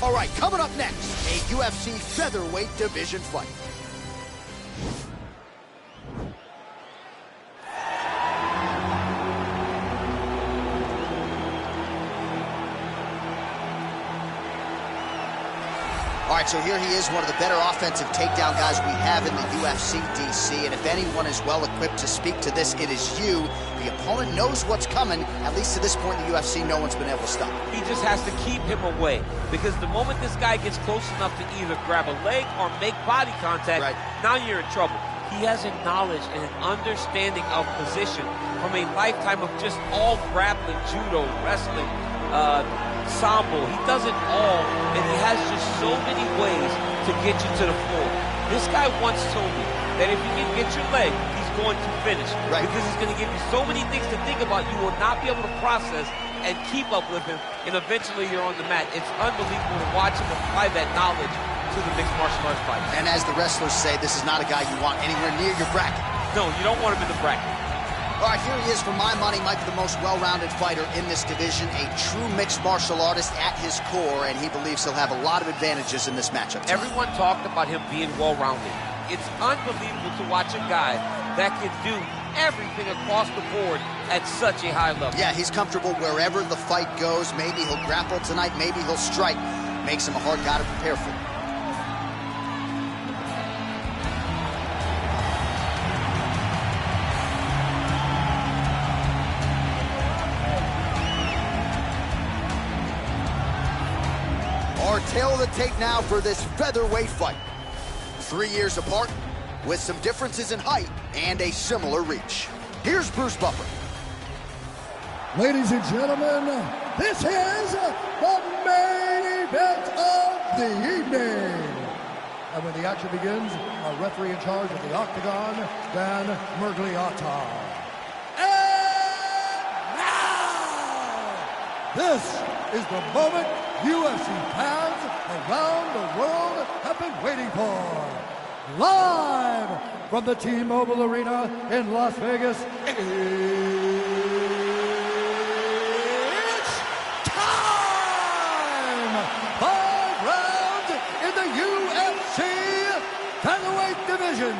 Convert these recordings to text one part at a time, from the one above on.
All right, coming up next, a UFC featherweight division fight. All right, so here he is, one of the better offensive takedown guys we have in the UFC, DC. And if anyone is well-equipped to speak to this, it is you. The opponent knows what's coming. At least to this point in the UFC, no one's been able to stop him. He just has to keep him away. Because the moment this guy gets close enough to either grab a leg or make body contact, now you're in trouble. He has a knowledge and an understanding of position from a lifetime of just all grappling, judo, wrestling, sambo. He does it all, and he has just so many ways to get you to the floor. This guy once told me that if you can get your leg, he's going to finish. Because he's going to give you so many things to think about, you will not be able to process and keep up with him, and eventually you're on the mat. It's unbelievable to watch him apply that knowledge to the mixed martial arts fight. And as the wrestlers say, this is not a guy you want anywhere near your bracket. No, you don't want him in the bracket. All right, here he is. For my money, might be the most well-rounded fighter in this division, a true mixed martial artist at his core, and he believes he'll have a lot of advantages in this matchup tonight. Everyone talked about him being well-rounded. It's unbelievable to watch a guy that can do everything across the board at such a high level. Yeah, he's comfortable wherever the fight goes. Maybe he'll grapple tonight, maybe he'll strike. Makes him a hard guy to prepare for. Our tail of the tape now for this featherweight fight. 3 years apart, with some differences in height and a similar reach. Here's Bruce Buffer. Ladies and gentlemen, this is the main event of the evening. And when the action begins, our referee in charge of the Octagon, Dan Mergliata. And now, this is the moment UFC fans around the world have been waiting for. Live from the T-Mobile Arena in Las Vegas, it's time! 5 rounds in the UFC featherweight division.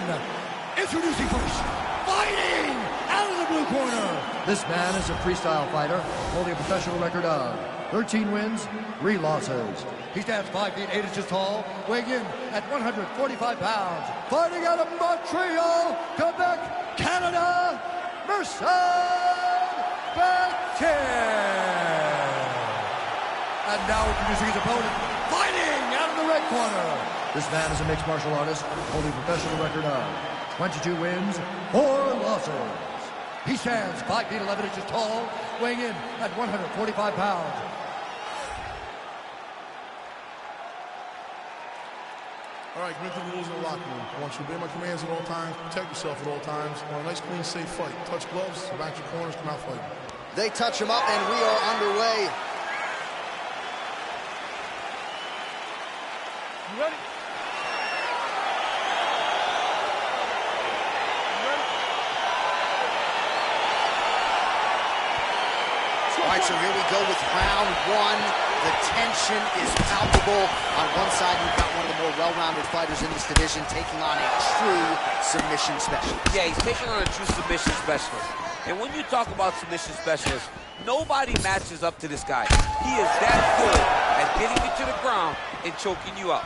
Introducing first, fighting out of the blue corner. This man is a freestyle fighter, holding a professional record of 13 wins, 3 losses. He stands 5 feet 8 inches tall, weighing in at 145 pounds. Fighting out of Montreal, Quebec, Canada, Merced Beckin. And now introducing his opponent, fighting out of the red corner. This man is a mixed martial artist, holding a professional record of 22 wins, 4 losses. He stands 5 feet 11 inches tall, weighing in at 145 pounds. All right, commit to the rules in the locker room. I want you to obey my commands at all times, protect yourself at all times. I want a nice, clean, safe fight. Touch gloves, back your corners, come out fighting. They touch him up, and we are underway. You ready? All right, so here we go with round 1. The tension is palpable. On one side, you've got one of the more well-rounded fighters in this division taking on a true submission specialist. Yeah, he's taking on a true submission specialist. And when you talk about submission specialists, nobody matches up to this guy. He is that good at getting you to the ground and choking you out.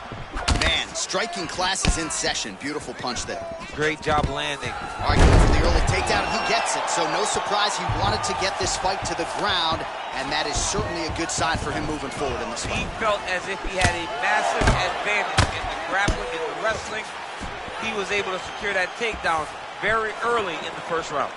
Man, striking class is in session. Beautiful punch there. Great job landing. All right, going for the early takedown, and he gets it. So no surprise he wanted to get this fight to the ground, and that is certainly a good sign for him moving forward in this fight. He felt as if he had a massive advantage in the grappling, in the wrestling. He was able to secure that takedown very early in the first round.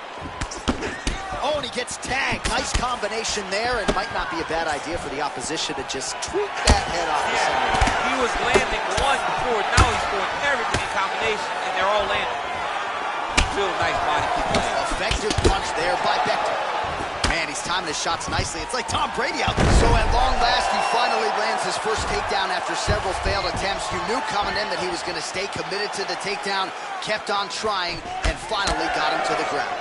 Oh, and he gets tagged. Nice combination there, and might not be a bad idea for the opposition to just tweak that head off the center. He was landing one before, now he's doing everything in combination, and they're all landing. Real nice body kick. Effective punch there by Beckin. Man, he's timing his shots nicely. It's like Tom Brady out there. So at long last, he finally lands his first takedown after several failed attempts. You knew coming in that he was going to stay committed to the takedown, kept on trying, and finally got him to the ground.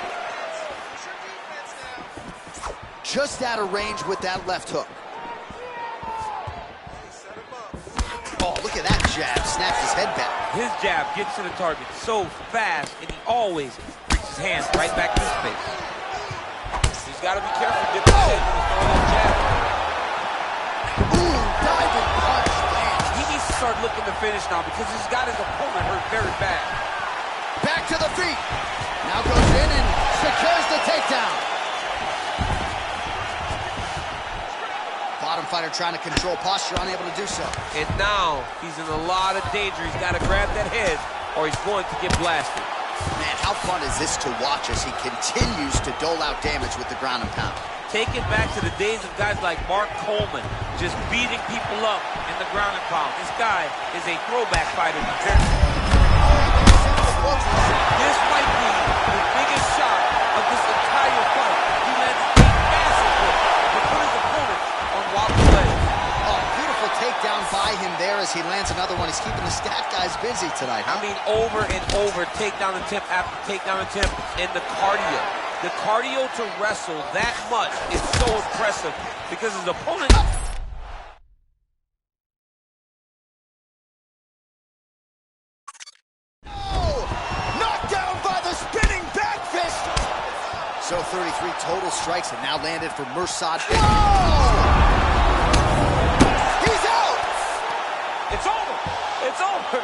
Just out of range with that left hook. Set him up. jab snaps his head back. His jab gets to the target so fast, and he always brings his hands right back to his face. He's got to be careful dipping his head when he's throwing that jab. Ooh, diving punch, man. He needs to start looking to finish now because he's got his opponent hurt very bad. Back to the feet. Now goes in and secures the takedown. Bottom fighter trying to control posture, unable to do so. And now he's in a lot of danger. He's got to grab that head or he's going to get blasted. Man, how fun is this to watch as he continues to dole out damage with the ground and pound? Take it back to the days of guys like Mark Coleman just beating people up in the ground and pound. This guy is a throwback fighter compared to this might be the biggest shot of this entire fight. He landed a massive hit to put his opponent on wobbly legs. Oh, beautiful takedown by him there as he lands another one. He's keeping the stat guys busy tonight. I mean, over and over, takedown attempt after takedown attempt, and the cardio. The cardio to wrestle that much is so impressive because his opponent... So 33 total strikes have now landed for Mirsad. He's out! It's over! It's over!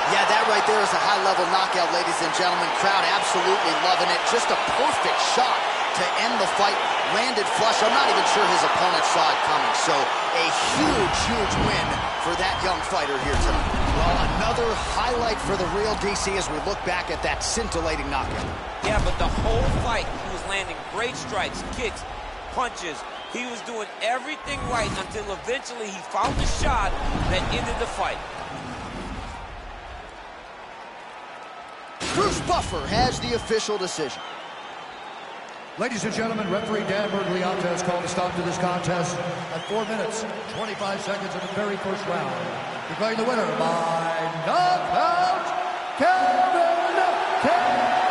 Yeah, that right there is a high-level knockout, ladies and gentlemen. Crowd absolutely loving it. Just a perfect shot to end the fight. Landed flush. I'm not even sure his opponent saw it coming. So a huge, huge win for that young fighter here tonight. Well, another highlight for the real DC as we look back at that scintillating knockout. Yeah, but the whole fight, he was landing great strikes, kicks, punches. He was doing everything right until eventually he found the shot that ended the fight. Bruce Buffer has the official decision. Ladies and gentlemen, referee Dan Bergliata has called a stop to this contest at 4 minutes, 25 seconds of the very first round. Declaring the winner by knockout, Kevin Keita.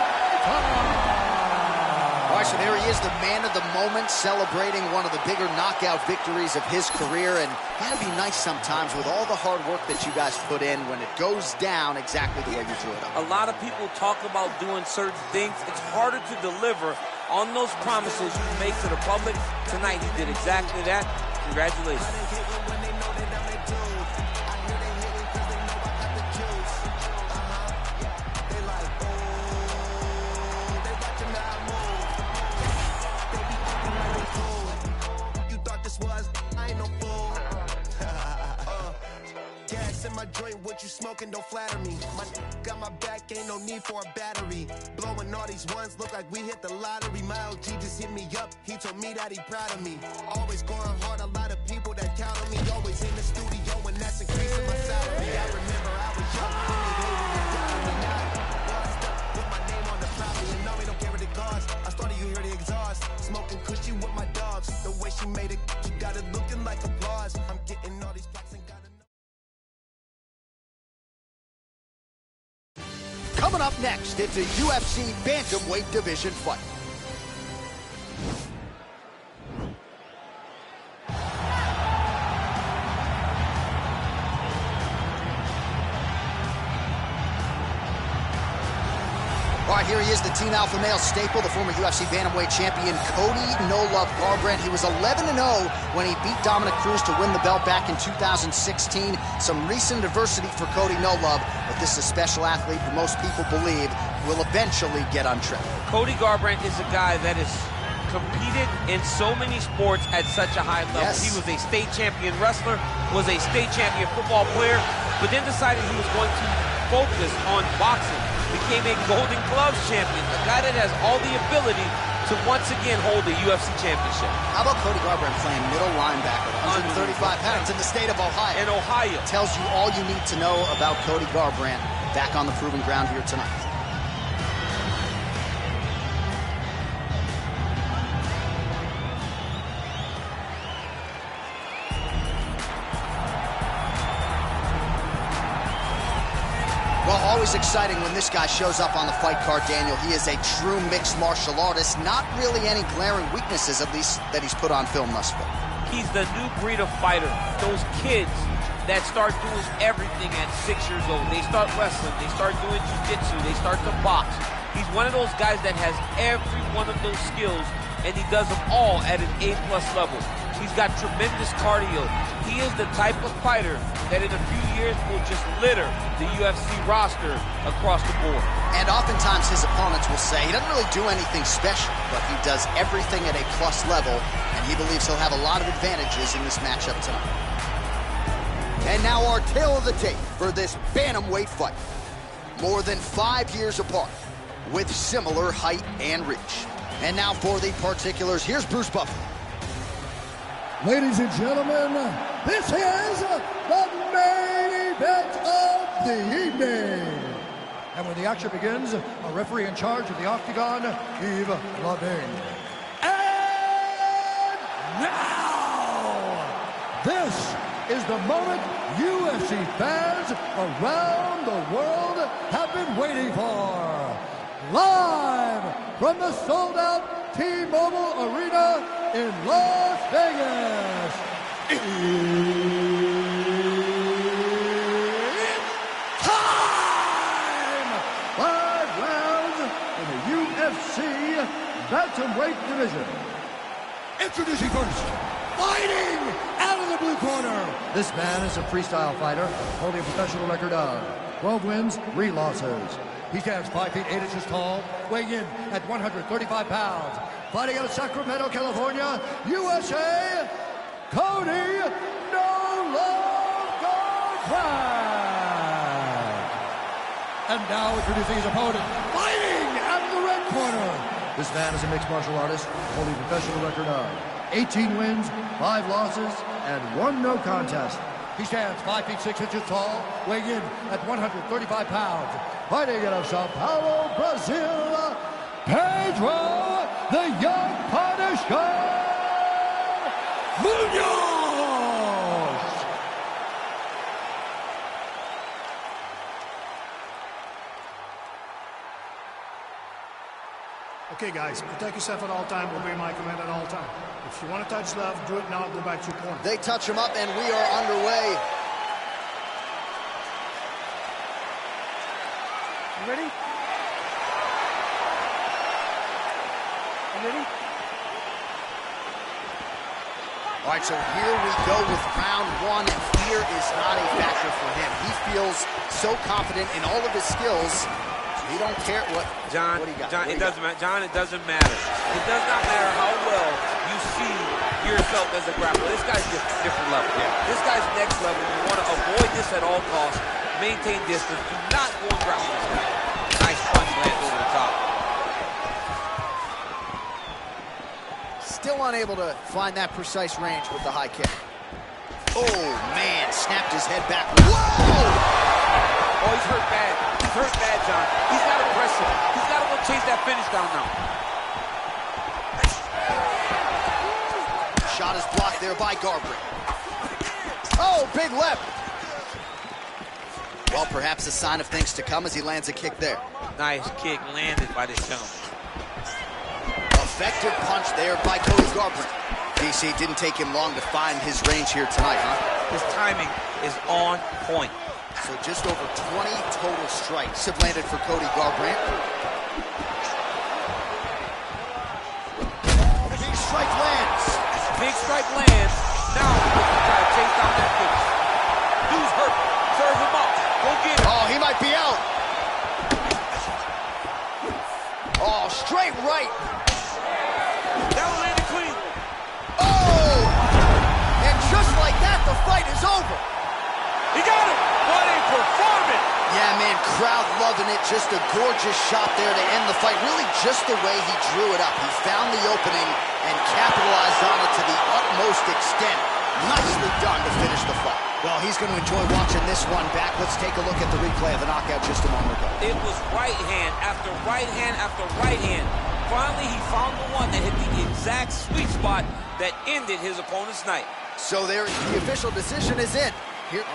All right, so there he is, the man of the moment, celebrating one of the bigger knockout victories of his career. And that'd be nice sometimes with all the hard work that you guys put in when it goes down exactly the way you drew it up. A lot of people talk about doing certain things. It's harder to deliver on those promises you make to the public. Tonight, he did exactly that. Congratulations. My joint, what you smoking, don't flatter me. My got my back, ain't no need for a battery. Blowing all these ones, look like we hit the lottery. My OG just hit me up, he told me that he proud of me. Always going hard, a lot of people that count on me. Always in the studio, and that's increasing my salary. I remember I was young, when they hated and doubted me. Now I put my name on the property, and now we don't care what it costs. I started, you hear the exhaust. Smoking cushy with my dogs. The way she made it, she got it looking like applause. I'm getting all these plaques and got Coming up next, it's a UFC bantamweight division fight. All right, here he is, the Team Alpha Male staple, the former UFC bantamweight champion, Cody "No Love" Garbrandt. He was 11-0 when he beat Dominic Cruz to win the belt back in 2016. Some recent adversity for Cody "No Love," but this is a special athlete who most people believe will eventually get untripped. Cody Garbrandt is a guy that has competed in so many sports at such a high level. Yes. He was a state champion wrestler, was a state champion football player, but then decided he was going to focus on boxing. Became a Golden Gloves champion, a guy that has all the ability to once again hold the UFC championship. How about Cody Garbrandt playing middle linebacker, 135 pounds in the state of Ohio? In Ohio. Tells you all you need to know about Cody Garbrandt back on the proving ground here tonight. Well, always exciting when this guy shows up on the fight card, Daniel. He is a true mixed martial artist. Not really any glaring weaknesses, at least, that he's put on film thus far. He's the new breed of fighter. Those kids that start doing everything at 6 years old. They start wrestling, they start doing jiu-jitsu, they start to box. He's one of those guys that has every one of those skills, and he does them all at an A+ level. He's got tremendous cardio. He is the type of fighter that in a few years will just litter the UFC roster across the board. And oftentimes his opponents will say he doesn't really do anything special, but he does everything at A+ level, and he believes he'll have a lot of advantages in this matchup tonight. And now our tale of the tape for this bantamweight fight. More than 5 years apart, with similar height and reach. And now for the particulars, here's Bruce Buffer. Ladies and gentlemen, this is the main event of the evening. And when the action begins, a referee in charge of the Octagon, Yves Lavigne. And now, this is the moment UFC fans around the world have been waiting for. Live from the sold-out T-Mobile Arena in Las Vegas. It's time! 5 rounds in the UFC bantamweight division. Introducing first, fighting out of the blue corner. This man is a freestyle fighter, holding a professional record of 12 wins, 3 losses. He stands 5 feet 8 inches tall, weighing in at 135 pounds. Fighting out of Sacramento, California, USA, Cody No Longer Crack. And now introducing his opponent, fighting out of the red corner. This man is a mixed martial artist, holding a professional record of 18 wins, 5 losses, and 1 no contest. He stands 5 feet 6 inches tall, weighing in at 135 pounds. Fighting out of Sao Paulo, Brazil, Pedro, the Young Punisher, Munoz. Okay, guys, protect yourself at all time. Obey my command at all time. If you want to touch left, do it now. Go back to your corner. They touch him up, and we are underway. You ready? You ready? All right, so here we go with round 1, and fear is not a factor for him. He feels so confident in all of his skills. He don't care what he got. John, it doesn't matter. John, it doesn't matter. It does not matter how well you see yourself as a grappler. This guy's different level. Yeah. This guy's next level. You want to avoid this at all costs. Maintain distance. Do not go and grapple this guy. Nice punch lands over the top. Still unable to find that precise range with the high kick. Oh, man, snapped his head back. Whoa! Oh, he's hurt bad. He's hurt bad, John. He's got to press him. He's got to go chase that finish down now. Shot is blocked there by Garbrandt. Oh, big left. Well, perhaps a sign of things to come as he lands a kick there. Nice kick landed by this gentleman. Effective punch there by Cody Garbrandt. DC, didn't take him long to find his range here tonight, huh? His timing is on point. So just over 20 total strikes have landed for Cody Garbrandt. Big strike lands. Big strike lands. Now he's going to try to chase down that finish. Dude's hurt. Serve him up. Go get him. Oh, he might be out. Oh, straight right. That'll land it clean. Oh! And just like that, the fight is over. He got him. What a performance. Yeah, man, crowd loving it. Just a gorgeous shot there to end the fight. Really just the way he drew it up. He found the opening and capitalized on it to the utmost extent. Nicely done to finish the fight. Well, he's going to enjoy watching this one back. Let's take a look at the replay of the knockout just a moment ago. It was right hand after right hand after right hand. Finally, he found the one that hit the exact sweet spot that ended his opponent's night. So there, the official decision is in. Here.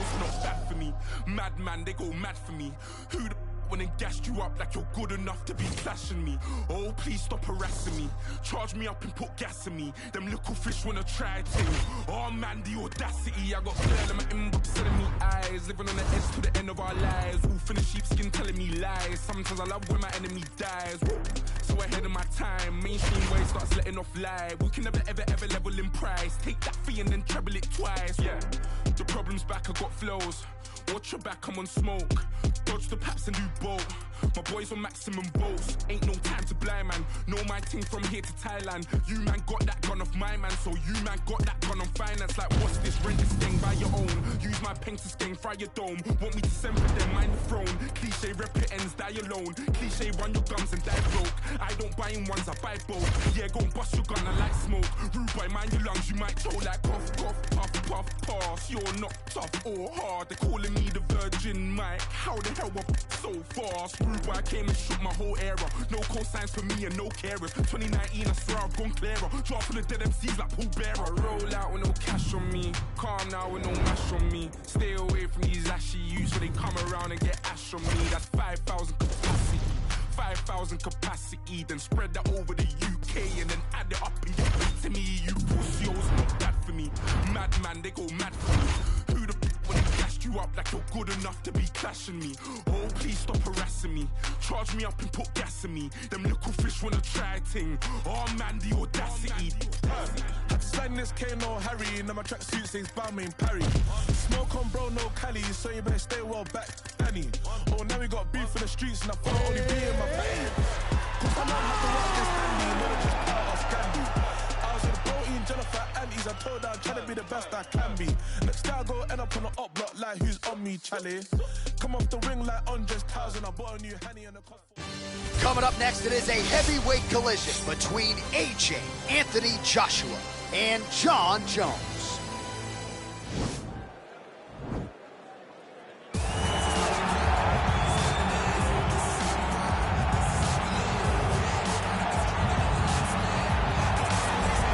it's not bad for me. Madman, they go mad for me. Who the when and gassed you up like you're good enough to be clashing me? Oh, please stop harassing me. Charge me up and put gas in me. Them little fish wanna try to. Oh man, the audacity. I got girl in my inbox telling me eyes. Living on the edge to the end of our lives. Wolf in the sheepskin telling me lies. Sometimes I love when my enemy dies. So ahead of my time, mainstream way starts letting off lie. We can never ever ever level in price. Take that fee and then treble it twice. Yeah, the problem's back, I got flows. Watch your back, I'm on smoke. Dodge the paps and do both. My boys on maximum bolts. Ain't no time to blind man. Know my thing from here to Thailand. You man got that gun off my man, so you man got that gun on finance. Like what's this? Rent this thing by your own. Use my pen to sting, fry your dome. Want me to send for them, mind the throne. Cliche rep it ends, die alone. Cliche run your gums and die broke. I don't buy in ones, I buy both. Yeah, go and bust your gun, I like smoke. Rude boy, mind your lungs, you might choke like cough, cough, puff, puff, pass. You're not tough or hard. They're calling me the Virgin Mike. How the hell up so fast? Rude boy, I came and shook my whole era. No cosigns for me and no carers. 2019, I swear I've gone clearer. Drop for the dead MCs like Paul Bearer. I roll out with no cash on me. Calm now with no mash on me. Stay away from these ashy youths when they come around and get ash on me. That's 5,000 capacity. 5,000 capacity. Then spread that over the UK and then add it up and get back to me. You pussios, not bad for me. Madman, they go mad for me. Who the when they gassed you up like you're good enough to be clashing me? Oh, please stop harassing me. Charge me up and put gas in me. Them little fish wanna try ting. Oh man, the audacity. Had to sign this K, no Harry. Now my tracksuit says Balmain Parry. Smoke on bro, no Cali, so you better stay well back, Danny. Oh, now we got beef in the streets and I thought only be in my patty. Cause I know how to work this handy, no just part of Scandi. I was with the protein, Jennifer Andes. I told her I'm trying to be the best I can be. Next time I go end up on the up block like who's on me, Charlie. Come off the wing like Andres Townsend. I bought a new Henny and a coffee. Coming up next, it is a heavyweight collision between AJ, Anthony Joshua, and Jon Jones.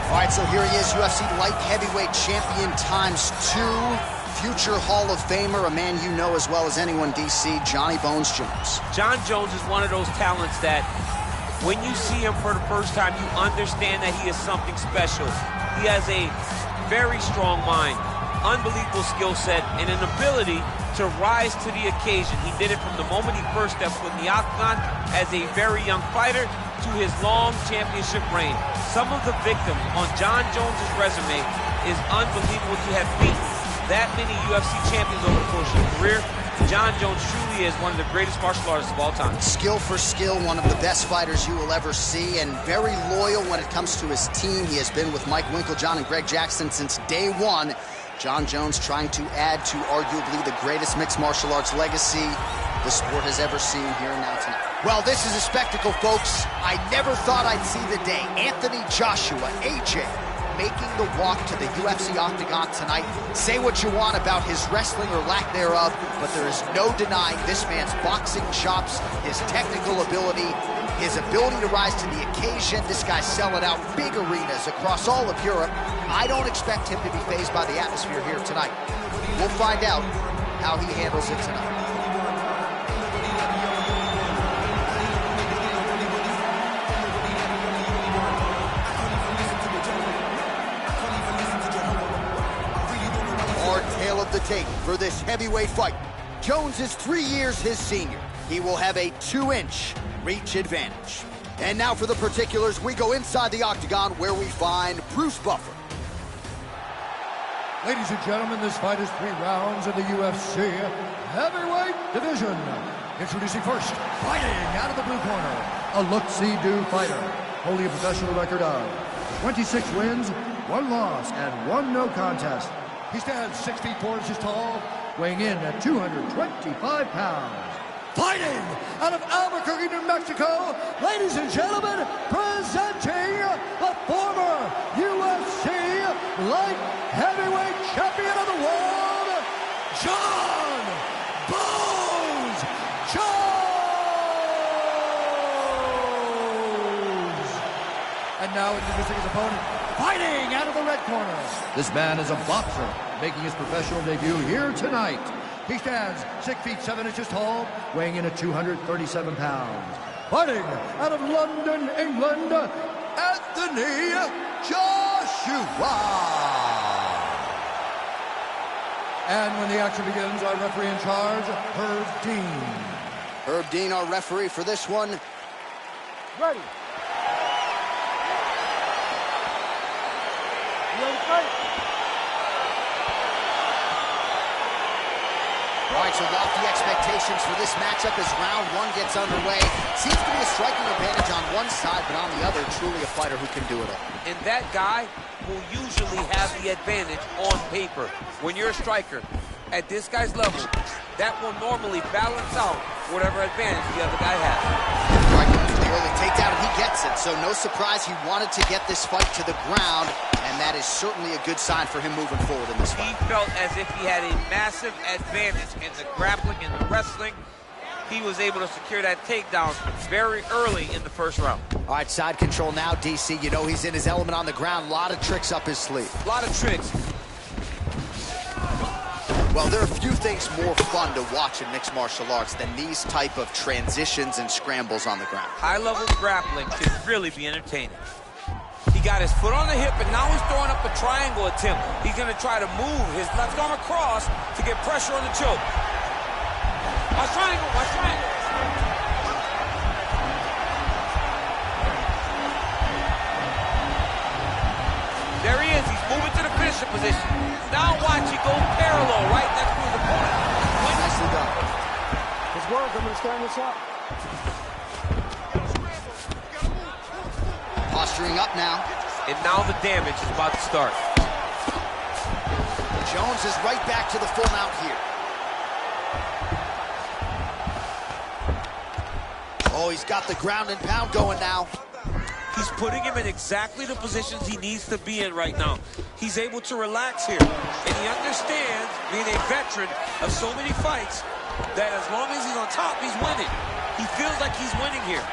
All right, so here he is, UFC light heavyweight champion ×2. Future Hall of Famer, a man you know as well as anyone, DC, Johnny Bones Jones. Jon Jones is one of those talents that when you see him for the first time, you understand that he is something special. He has a very strong mind, unbelievable skill set, and an ability to rise to the occasion. He did it from the moment he first stepped foot in the octagon as a very young fighter to his long championship reign. Some of the victims on Jon Jones' resume is unbelievable to have beaten that many UFC champions over the course of your career. Jon Jones truly is one of the greatest martial artists of all time. Skill for skill, one of the best fighters you will ever see, and very loyal when it comes to his team. He has been with Mike Winkeljohn and Greg Jackson since day one. Jon Jones trying to add to arguably the greatest mixed martial arts legacy the sport has ever seen here and now tonight. Well, this is a spectacle, folks. I never thought I'd see the day. Anthony Joshua, AJ, making the walk to the UFC octagon tonight. Say what you want about his wrestling or lack thereof, but there is no denying this man's boxing chops, his technical ability, his ability to rise to the occasion. This guy's selling out big arenas across all of Europe. I don't expect him to be fazed by the atmosphere here tonight. We'll find out how he handles it tonight. Tale of the tape for this heavyweight fight. Jones is 3 years his senior. He will have a 2-inch reach advantage. And now for the particulars, we go inside the octagon where we find Bruce Buffer. Ladies and gentlemen, this fight is 3 rounds in the UFC heavyweight division. Introducing first, fighting out of the blue corner, a look-see-do fighter, holding a professional record of 26 wins, 1 loss, and 1 no contest. He stands 6 feet 4 inches tall, weighing in at 225 pounds. Fighting out of Albuquerque, New Mexico, ladies and gentlemen, presenting the former UFC light heavyweight champion of the world, Jon Bones Jones. And now introducing his opponent, Fighting out of the red corner, this man is a boxer making his professional debut here tonight. He stands 6 feet 7 inches tall, weighing in at 237 pounds. Fighting out of London, England, Anthony Joshua. And when the action begins, our referee in charge, Herb Dean. Herb Dean, our referee for this one. Ready. You ready to fight? All right, so lofty expectations for this matchup as round one gets underway. Seems to be a striking advantage on one side, but on the other, truly a fighter who can do it all. And that guy will usually have the advantage on paper. When you're a striker, at this guy's level, that will normally balance out whatever advantage the other guy has. Right, going for the early takedown, and he gets it. So no surprise he wanted to get this fight to the ground, and that is certainly a good sign for him moving forward in this fight. He felt as if he had a massive advantage in the grappling and the wrestling. He was able to secure that takedown very early in the first round. All right, side control now, DC. You know he's in his element on the ground. A lot of tricks up his sleeve. A lot of tricks. Well, there are few things more fun to watch in mixed martial arts than these type of transitions and scrambles on the ground. High-level grappling can really be entertaining. He got his foot on the hip, and now he's throwing up a triangle attempt. He's going to try to move his left arm across to get pressure on the choke. Watch triangle, watch triangle. There he is, he's moving to the finisher position. Now watch it go parallel right next to his opponent. Nicely done. It's work. I'm going to stand this up. Posturing up now. And now the damage is about to start. Jones is right back to the full mount here. Oh, he's got the ground and pound going now. He's putting him in exactly the positions he needs to be in right now. He's able to relax here. And he understands, being a veteran of so many fights, that as long as he's on top, he's winning. He feels like he's winning here.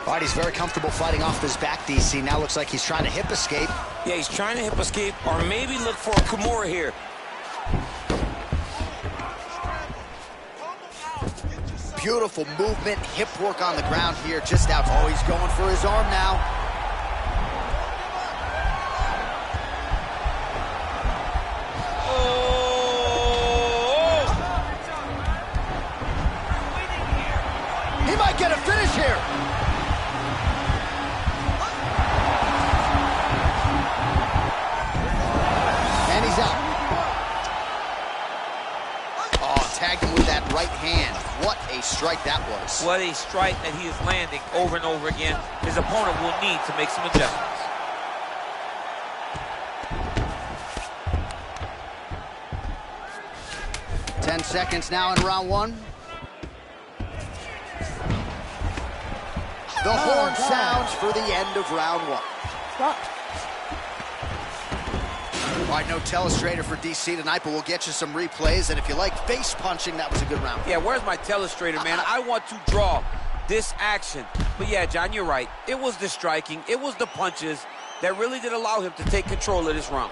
All right, he's very comfortable fighting off his back, DC. Now looks like he's trying to hip escape. Yeah, he's trying to hip escape or maybe look for a Kimura here. Beautiful movement, hip work on the ground here, just out. Oh, he's going for his arm now. Oh! He might get a finish here. And he's out. Oh, tagged him with that right hand. What a strike that was. What a strike that he is landing over and over again. His opponent will need to make some adjustments. Ten seconds now in round one. The horn sounds for the end of round one. Stop. All right, no telestrator for DC tonight, but we'll get you some replays. And if you like face punching, that was a good round. Yeah, where's my telestrator, man? I want to draw this action. But yeah, John, you're right. It was the striking, it was the punches that really did allow him to take control of this round.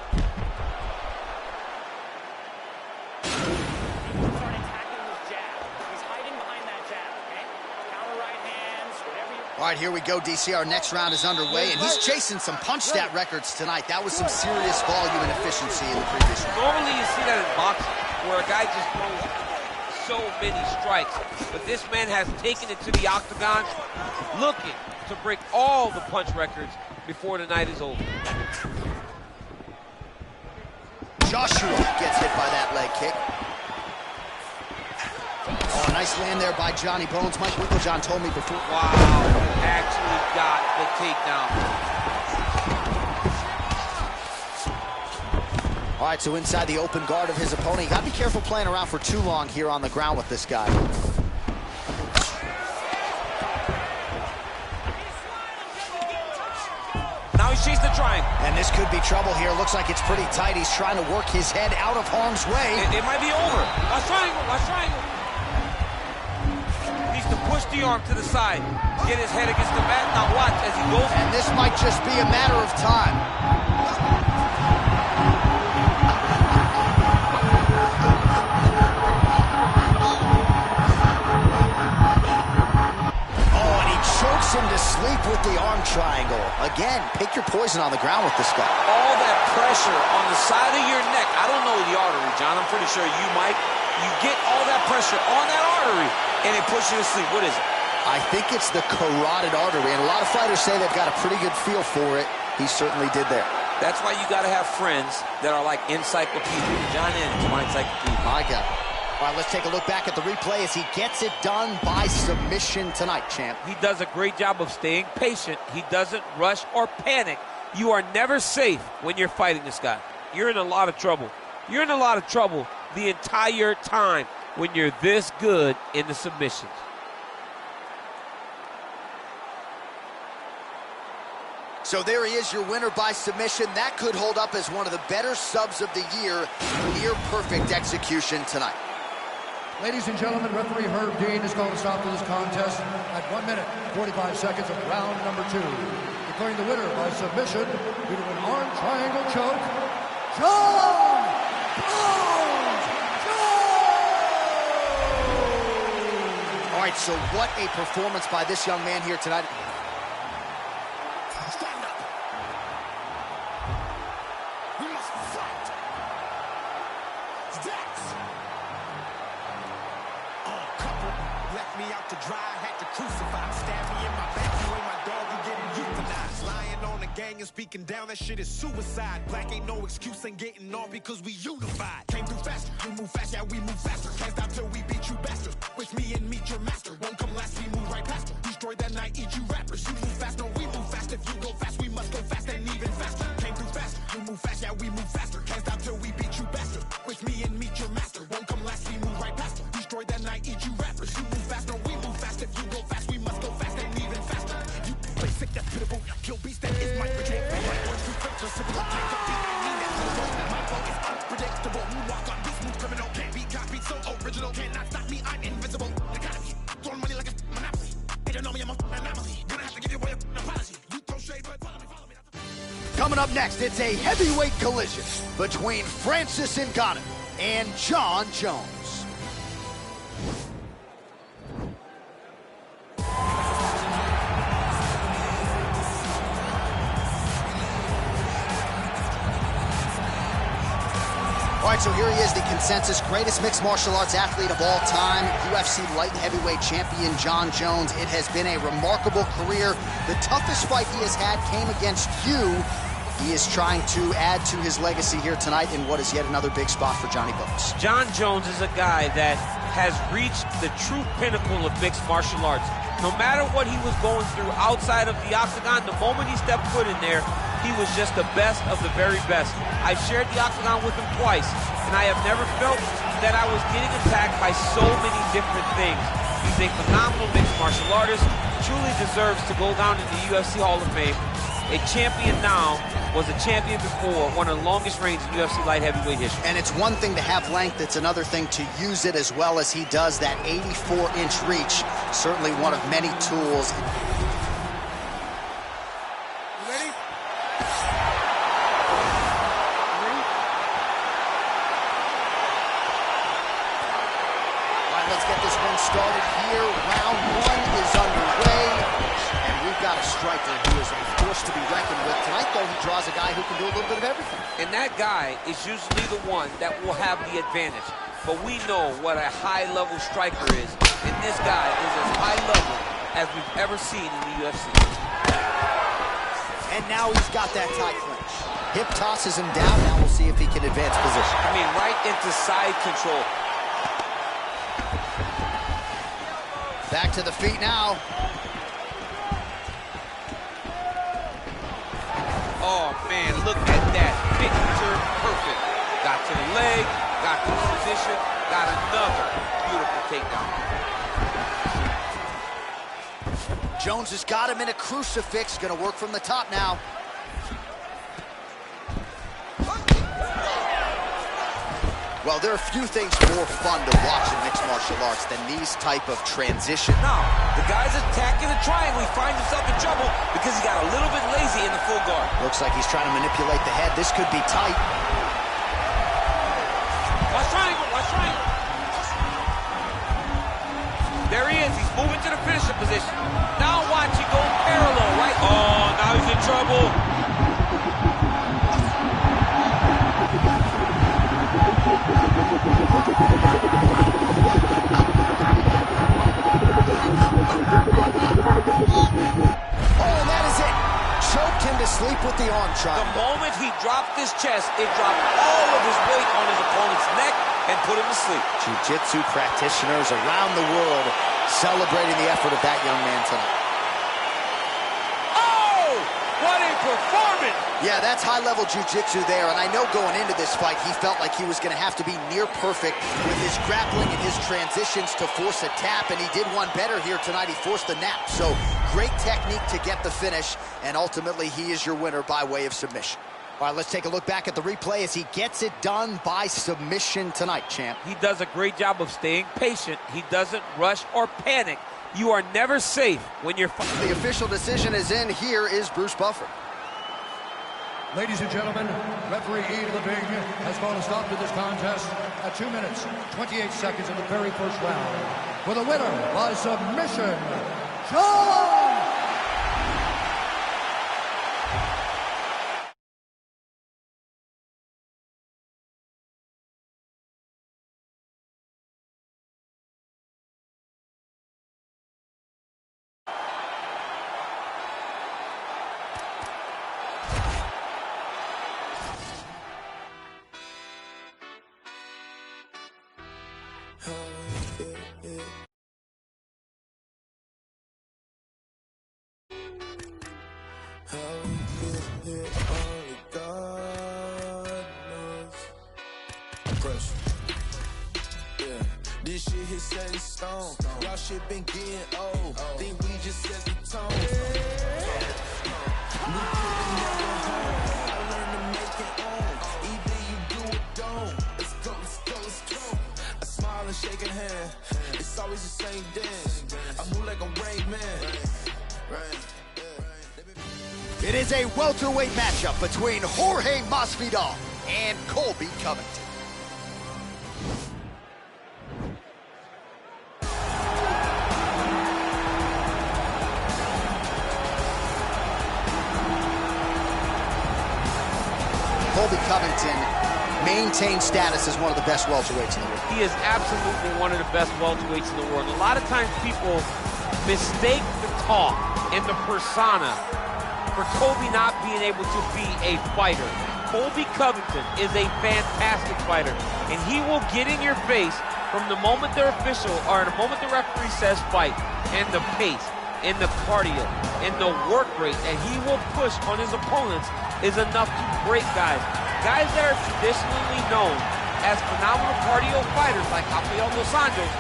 All right, here we go, DC. Our next round is underway, and he's chasing some punch stat records tonight. That was some serious volume and efficiency in the previous round. Normally you see that in boxing, where a guy just throws so many strikes. But this man has taken it to the octagon, looking to break all the punch records before the night is over. Joshua gets hit by that leg kick. Oh, nice land there by Johnny Bones. Mike Winklejohn told me before. Wow, actually got the takedown. All right, so inside the open guard of his opponent. You got to be careful playing around for too long here on the ground with this guy. Now Now he's chasing the triangle. And this could be trouble here. Looks like it's pretty tight. He's trying to work his head out of harm's way. It might be over. Watch triangle, watch triangle. Needs to push the arm to the side. Get his head against the mat. Now watch as he goes. And this might just be a matter of time. Chokes him to sleep with the arm triangle. Again, pick your poison on the ground with this guy. All that pressure on the side of your neck. I don't know the artery, John. I'm pretty sure you might. You get all that pressure on that artery, and it puts you to sleep. What is it? I think it's the carotid artery, and a lot of fighters say they've got a pretty good feel for it. He certainly did there. That's why you got to have friends that are like encyclopedias. John is my encyclopedia. My God. All right, let's take a look back at the replay as he gets it done by submission tonight, champ. He does a great job of staying patient. He doesn't rush or panic. You are never safe when you're fighting this guy. You're in a lot of trouble. You're in a lot of trouble the entire time when you're this good in the submissions. So there he is, your winner by submission. That could hold up as one of the better subs of the year. Near perfect execution tonight. Ladies and gentlemen, referee Herb Dean has called a stop to this contest at 1 minute, 45 seconds of round number 2. Declaring the winner by submission due to an arm triangle choke, John Jones! All right, so what a performance by this young man here tonight. Stand up. We must fight. Stacks. Couple left me out to dry, had to crucify. Stab me in my back, you ain't my dog, you getting euthanized. Lying on the gang and speaking down, that shit is suicide. Black ain't no excuse, ain't getting off because we unified. Came through faster, you move fast, yeah we move faster. Can't stop till we beat you bastards. Wish me and meet your master. Won't come last, we move right past her. Destroy that night, eat you rappers. You move fast, no we move fast. If you go fast, we must go fast and even faster. Came through faster, you move fast, yeah we move faster. Can't stop till we beat you bastards. Wish me and meet your master. Won't come last, we move right past her. Destroy that night, eat you rappers. You move fast, no we move fast. If you go fast, we must go fast and even faster. You play sick, that's pitiful. Kill beast, that is my ritual. My words too quick, just simple. Can't compete, I mean that. My flow is unpredictable. Moonwalk on beat, smooth criminal. Can't be copied, so original. Cannot stop me, I'm invincible. Economy, throwing money like a monopoly. They don't know me, I'm an anomaly. Gonna have to give you away an apology. You throw shade, but follow me, follow me. Coming up next, it's a heavyweight collision between Francis Ngannou and John Jones. All right, so here he is, the consensus greatest mixed martial arts athlete of all time, UFC light heavyweight champion John Jones. It has been a remarkable career. The toughest fight he has had came against you. He is trying to add to his legacy here tonight in what is yet another big spot for Johnny Bones. John Jones is a guy that has reached the true pinnacle of mixed martial arts. No matter what he was going through outside of the octagon, the moment he stepped foot in there, he was just the best of the very best. I've shared the octagon with him twice, and I have never felt that I was getting attacked by so many different things. He's a phenomenal mixed martial artist, truly deserves to go down in the UFC Hall of Fame. A champion now, was a champion before, one of the longest reigns in UFC light heavyweight history. And it's one thing to have length, it's another thing to use it as well as he does. That 84-inch reach, certainly one of many tools. Started here, round 1 is underway, and we've got a striker who is a force to be reckoned with. Tonight, though, he draws a guy who can do a little bit of everything. And that guy is usually the one that will have the advantage. But we know what a high-level striker is, and this guy is as high level as we've ever seen in the UFC. And now he's got that tight clinch. Hip tosses him down. Now we'll see if he can advance position. I mean, right into side control. Back to the feet now. Oh, man, look at that. Picture perfect. Got to the leg, got to the position, got another beautiful takedown. Jones has got him in a crucifix. Going to work from the top now. Well, there are few things more fun to watch in mixed martial arts than these type of transitions. Now, the guy's attacking the triangle. He finds himself in trouble because he got a little bit lazy in the full guard. Looks like he's trying to manipulate the head. This could be tight. Watch triangle, watch triangle. There he is. He's moving to the finisher position. Now watch, he goes parallel, right? Oh, now he's in trouble. Oh, that is it. Choked him to sleep with the arm triangle. The moment he dropped his chest, it dropped all of his weight on his opponent's neck and put him to sleep. Jiu-jitsu practitioners around the world celebrating the effort of that young man tonight. Oh, what a performance! Yeah, that's high-level jiu-jitsu there, and I know going into this fight, he felt like he was going to have to be near perfect with his grappling and his transitions to force a tap, and he did one better here tonight. He forced the nap, so great technique to get the finish, and ultimately he is your winner by way of submission. All right, let's take a look back at the replay as he gets it done by submission tonight, champ. He does a great job of staying patient. He doesn't rush or panic. You are never safe when you're fighting. The official decision is in. Here is Bruce Buffer. Ladies and gentlemen, referee Eve Levine has called a stop to this contest at 2 minutes, 28 seconds in the very first round. For the winner by submission, John! This shit hit set in stone. Y'all shit been getting old. Think we just set the tone. New kid never home. I learned to make it on. Either you do or don't. Let's go, let's go, let's go. I smile and shake a hand. It's always the same dance. I move like a Rain Man. It is a welterweight matchup between Jorge Masvidal and Colby Covington. Colby Covington maintains status as one of the best welterweights in the world. He is absolutely one of the best welterweights in the world. A lot of times people mistake the talk and the persona for Colby not being able to be a fighter. Colby Covington is a fantastic fighter, and he will get in your face from the moment the referee says fight, and the pace, and the cardio, and the work rate that he will push on his opponents is enough to break guys. Guys that are traditionally known as phenomenal cardio fighters like Rafael dos Anjos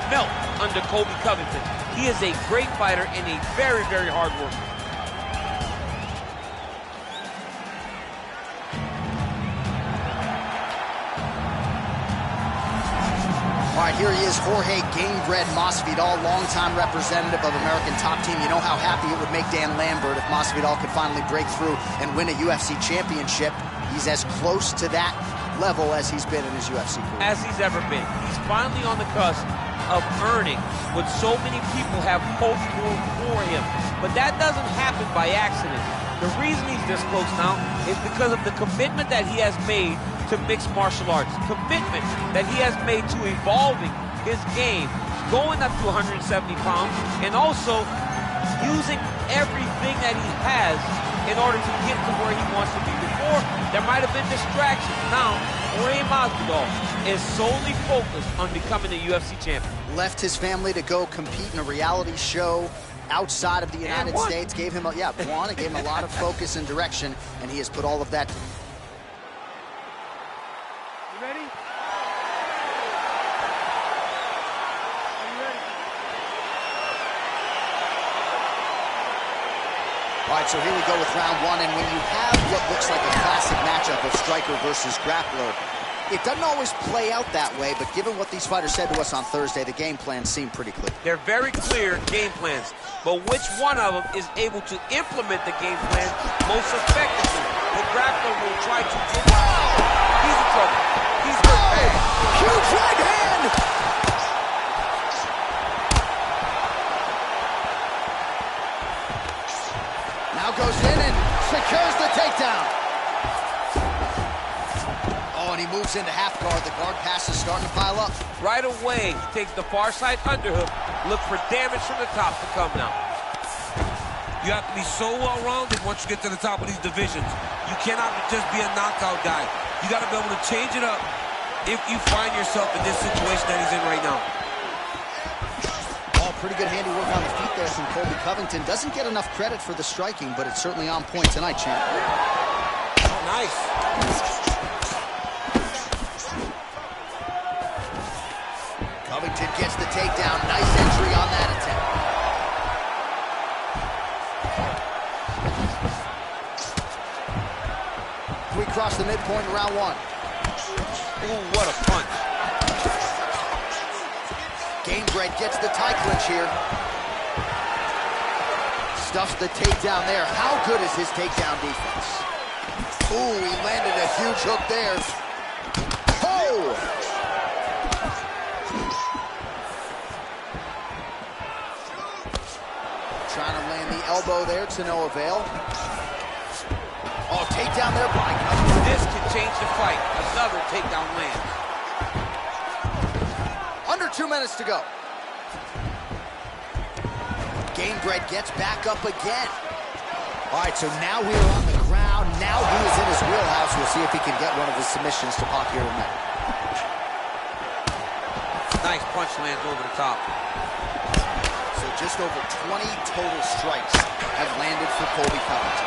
melt under Colby Covington. He is a great fighter and a very, very hard worker. All right, here he is, Jorge Gamebred Masvidal, longtime representative of American Top Team. You know how happy it would make Dan Lambert if Masvidal could finally break through and win a UFC championship. He's as close to that level as he's been in his UFC career. As he's ever been. He's finally on the cusp of earning what so many people have hoped for him. But that doesn't happen by accident. The reason he's this close now is because of the commitment that he has made to mixed martial arts, commitment that he has made to evolving his game, going up to 170 pounds, and also using everything that he has in order to get to where he wants to be. Before, there might have been distractions. Now, Jorge Masvidal is solely focused on becoming a UFC champion. Left his family to go compete in a reality show outside of the United States. Gave him, it gave him a lot of focus and direction, and he has put all of that. Ready? All right, so here we go with round one, and when you have what looks like a classic matchup of striker versus grappler, It doesn't always play out that way, but given what these fighters said to us on Thursday, the game plans seem pretty clear. They're very clear game plans, but which one of them is able to implement the game plan most effectively? The grappler will try to get... He's in trouble. He's hurt bad. Huge right hand! Now goes in and secures the takedown. Oh, and he moves into half guard. The guard pass is starting to pile up. Right away, he takes the far side underhook. Look for damage from the top to come now. You have to be so well-rounded once you get to the top of these divisions. You cannot just be a knockout guy. You got to be able to change it up if you find yourself in this situation that he's in right now. Oh, pretty good handiwork on the feet there from Colby Covington. Doesn't get enough credit for the striking, but it's certainly on point tonight, champ. Oh, nice. Covington gets the takedown. Nice entry on that attempt. We cross the midpoint in round one. Ooh, what a punch. Gamebred gets the tie clinch here. Stuffs the takedown there. How good is his takedown defense? Ooh, he landed a huge hook there. Oh! Trying to land the elbow there to no avail. Oh, takedown there by Covington. This can change the fight. Another takedown lands. Under 2 minutes to go. Gamebred gets back up again. All right, so now we are on the ground. Now he is in his wheelhouse. We'll see if he can get one of his submissions to pop here tonight. Nice punch lands over the top. So just over 20 total strikes have landed for Colby Covington.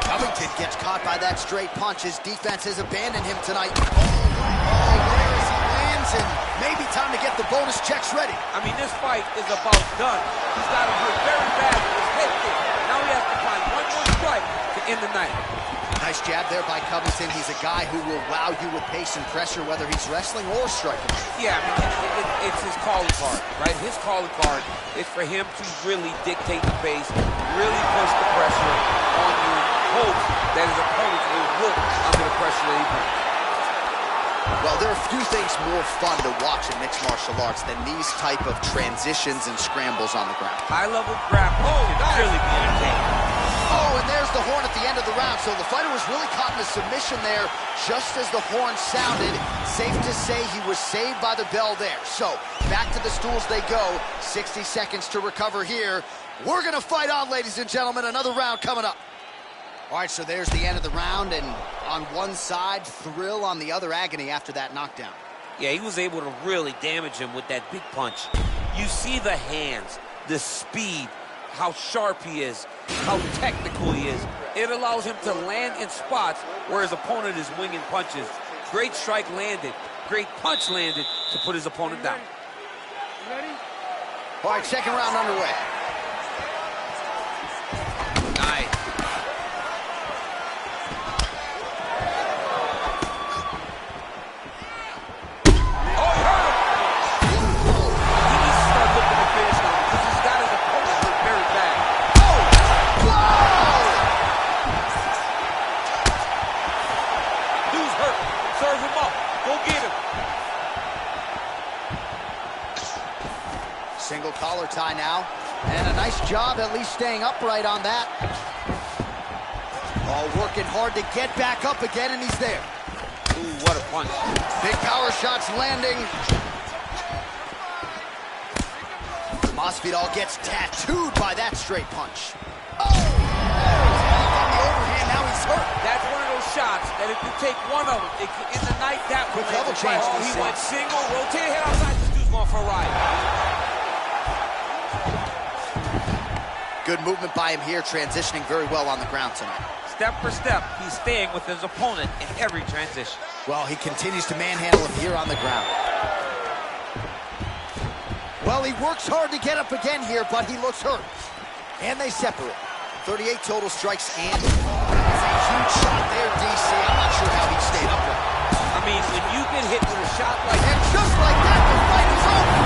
Covington gets caught by that straight punch. His defense has abandoned him tonight. Oh, there as he lands, and maybe time to get the bonus checks ready. I mean, this fight is about done. He's got him hurt very bad with his head kick. Now he has to find one more strike to end the night. Nice jab there by Covington. He's a guy who will wow you with pace and pressure, whether he's wrestling or striking. Yeah, I mean, it's his calling card, right? His calling card is for him to really dictate the pace, really push the pressure on you, hope that his opponents will wilt under the pressure that he brings. Well, there are few things more fun to watch in mixed martial arts than these type of transitions and scrambles on the ground. High-level grappling can really be entertaining. Oh, and there's the horn at the end of the round. So the fighter was really caught in a submission there just as the horn sounded. Safe to say he was saved by the bell there. So back to the stools they go. 60 seconds to recover here. We're going to fight on, ladies and gentlemen. Another round coming up. All right, so there's the end of the round, and on one side, thrill, on the other, agony after that knockdown. Yeah, he was able to really damage him with that big punch. You see the hands, the speed, how sharp he is, how technical he is. It allows him to land in spots where his opponent is winging punches. Great strike landed, great punch landed to put his opponent down. Ready? All right, second round underway. Nice. Single collar tie now, and a nice job at least staying upright on that. All working hard to get back up again, and he's there. Ooh, what a punch. Big power shots landing. Masvidal gets tattooed by that straight punch. Oh! On the overhand, now he's hurt. That's one of those shots that if you take one of them, it could end the night that way. Quick level change. Oh, he went single, rotate head outside. This dude's going for a ride. Good movement by him here, transitioning very well on the ground tonight. Step for step, he's staying with his opponent in every transition. Well, he continues to manhandle him here on the ground. Well, he works hard to get up again here, but he looks hurt. And they separate. 38 total strikes and... a huge shot there, DC. I'm not sure how he stayed upright. I mean, when you get hit with a shot like that, And just like that, the fight is over.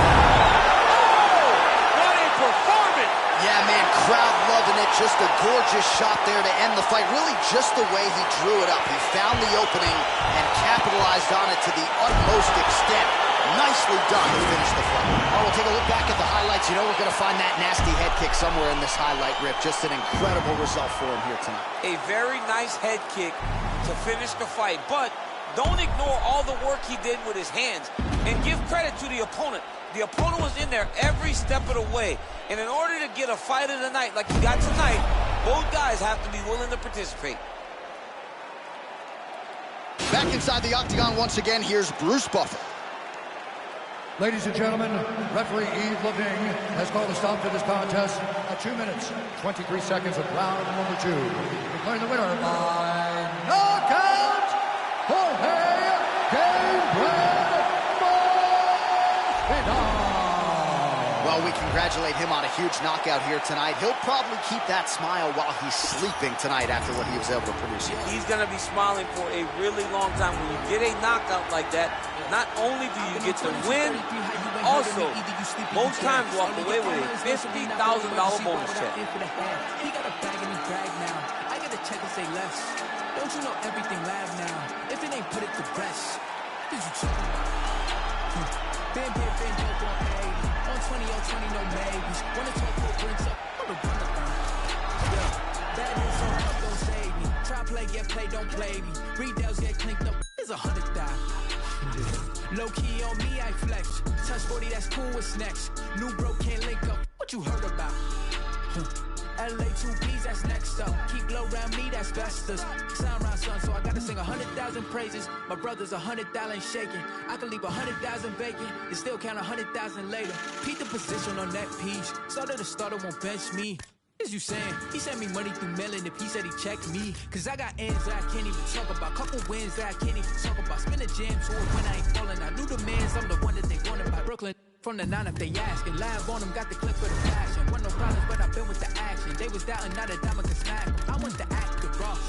oh, what a performance! Yeah, man, crowd loving it. Just a gorgeous shot there to end the fight. Really just the way he drew it up. He found the opening and capitalized on it to the utmost extent. Nicely done to finish the fight. Oh, we'll take a look back at the highlights. You know we're going to find that nasty head kick somewhere in this highlight rip. Just an incredible result for him here tonight. A very nice head kick to finish the fight, but don't ignore all the work he did with his hands, and give credit to the opponent. The opponent was in there every step of the way, and in order to get a fight of the night like he got tonight, both guys have to be willing to participate. Back inside the octagon once again, here's Bruce Buffer. Ladies and gentlemen, referee Yves Leving has called a stop to this contest at 2 minutes, 23 seconds of round number 2. Declaring the winner by knockout, Jorge Gabriel Masvidal. Well, we congratulate him on a huge knockout here tonight. He'll probably keep that smile while he's sleeping tonight after what he was able to produce here. He's going to be smiling for a really long time. When you get a knockout like that, not only do you get the win, also, most times walk away with a $50,000 bonus check. He got a bag in his bag now. I got to check and say less. Don't you know everything live now? If it ain't put it to rest, what is you talking about? Been dope on 80. On 20 on 20, no maybes. Wanna talk more brings up, wanna run it down. Yeah, bad news on up, don't save me. Try play, get played, don't play me. Retails get clinked up, it's 100,000. Low key on me, I flex. Touch 40, that's cool, what's next? New bro can't link up, what you heard about? LA 2Bs, that's next up. Keep low round me, that's Vestas. Sound round son, so I gotta sing 100,000 praises. My brother's 100,000 shaking. I can leave 100,000 vacant and still count 100,000 later. Peep the position on that piece. Starter to starter won't bench me. As you saying, he sent me money through mailing if he said he checked me. Cause I got ends that I can't even talk about. Couple wins that I can't even talk about. Spin a jam to it when I ain't falling. I knew the mans, I'm the one that they wanted by Brooklyn. From the 9 if they asking. Live on them, got the clip for the fashion. Want no problems, but I've been with the action. They was doubting, not a diamond can smack them. I want the active Ross.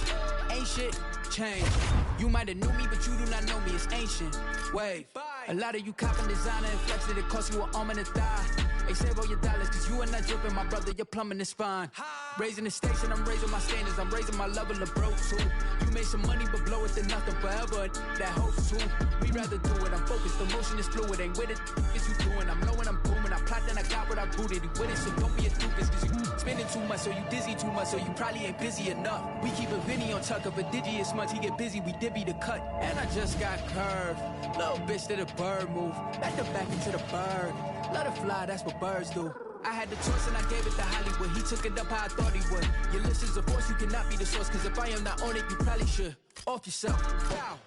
Ain't shit changed. You might have knew me, but you do not know me. It's ancient. Wave. A lot of you copping designer and flexing. It cost you an arm and a thigh. Hey, save all your dollars, cause you are not dripping, my brother, you're plumbing the spine. Raising the stakes and I'm raising my standards, I'm raising my level of broke too. You made some money, but blow it to nothing forever, that hopes too. We rather do it, I'm focused, the motion is fluid, ain't with it, is you doing? I'm low and I'm booming, I plot then I got what I booted, you with it, so don't be a doofus, cause you spending too much, so you dizzy too much, so you probably ain't busy enough. We keep a Vinny on tuck, of a Digious month, he get busy, we divvy the cut. And I just got curved, little bitch did a bird move, back to back into the bird. Let it fly, that's what birds do. I had the choice and I gave it to Hollywood. He took it up how I thought he would. Your list is a force, you cannot be the source. Cause if I am not on it, you probably should. Off yourself. Wow.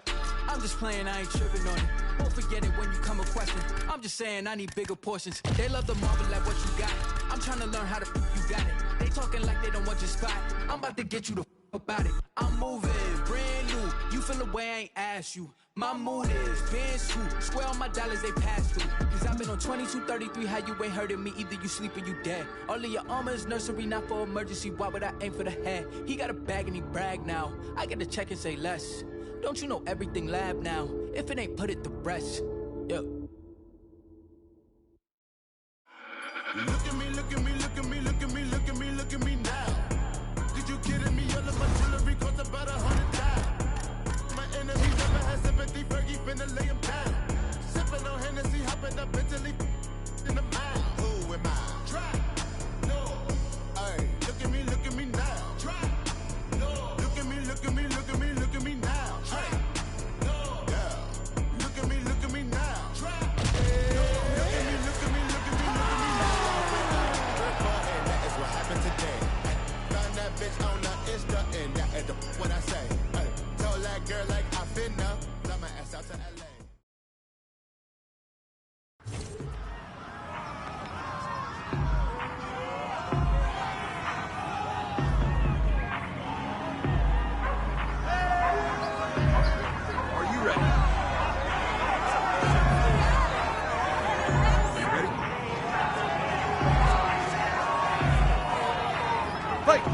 I'm just playing, I ain't tripping on it. Won't forget it when you come a question. I'm just saying I need bigger portions. They love the marvel at what you got. I'm trying to learn how to you got it. They talking like they don't want your spot. I'm about to get you the about it. I'm moving, brand new. You feel the way I ain't asked you. My mood is bands too. Square on my dollars, they pass through. Cause I've been on 2233, how you ain't hurting me. Either you sleep or you dead. All of your armor is nursery, not for emergency. Why would I aim for the head? He got a bag and he brag now. I get to check and say less. Don't you know everything lab now? If it ain't put it to rest. Yeah. Look at me, look at me, look at me, look at me, look at me, look at me now. Did you kidding me? All of my jewelry cost about 100,000. My enemies never had sympathy. Fergie finna lay him down. Sipping on Hennessy, hopping up Italy in the mile. Who am I? Try. No. Hey, look at me now. Try. No. Look at me, look at me, look at me, look at me now. Try. No. Yeah. Look at me now. Try. No. Look at me, look at me, look at me, look at me now. And that is what happened today. Found that bitch on the Insta and that is what I say. Hey, told that girl like I finna fly my ass out to LA. Are you ready? You ready? Fight!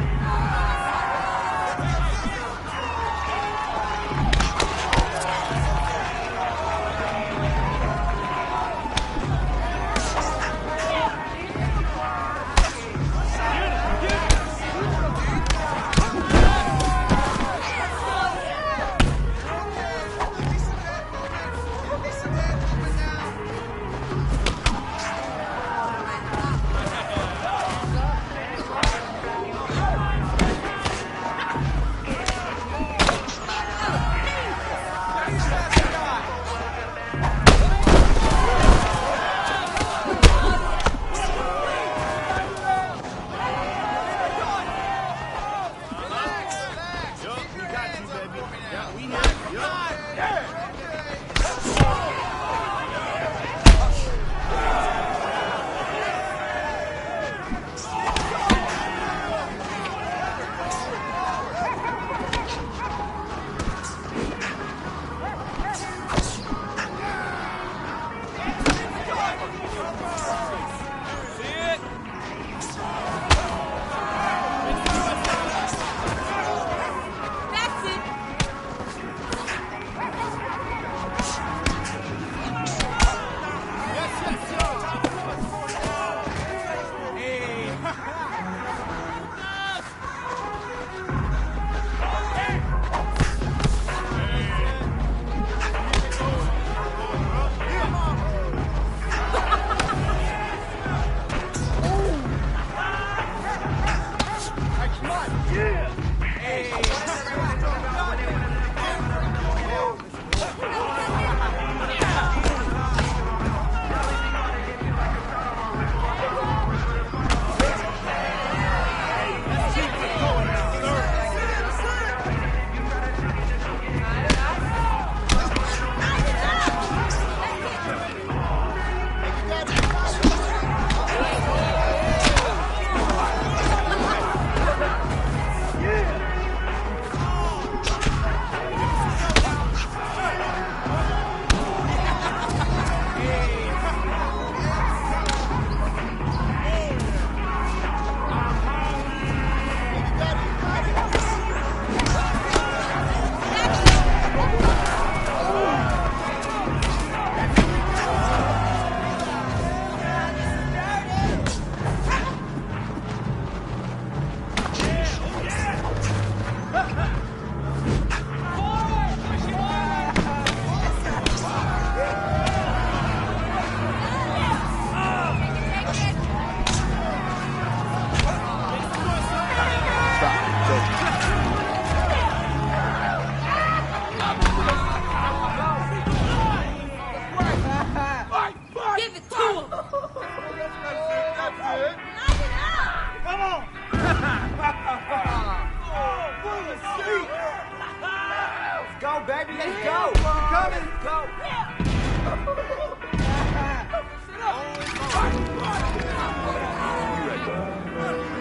baby. Let's go. We're coming. Go.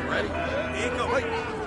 Ready? Here you go.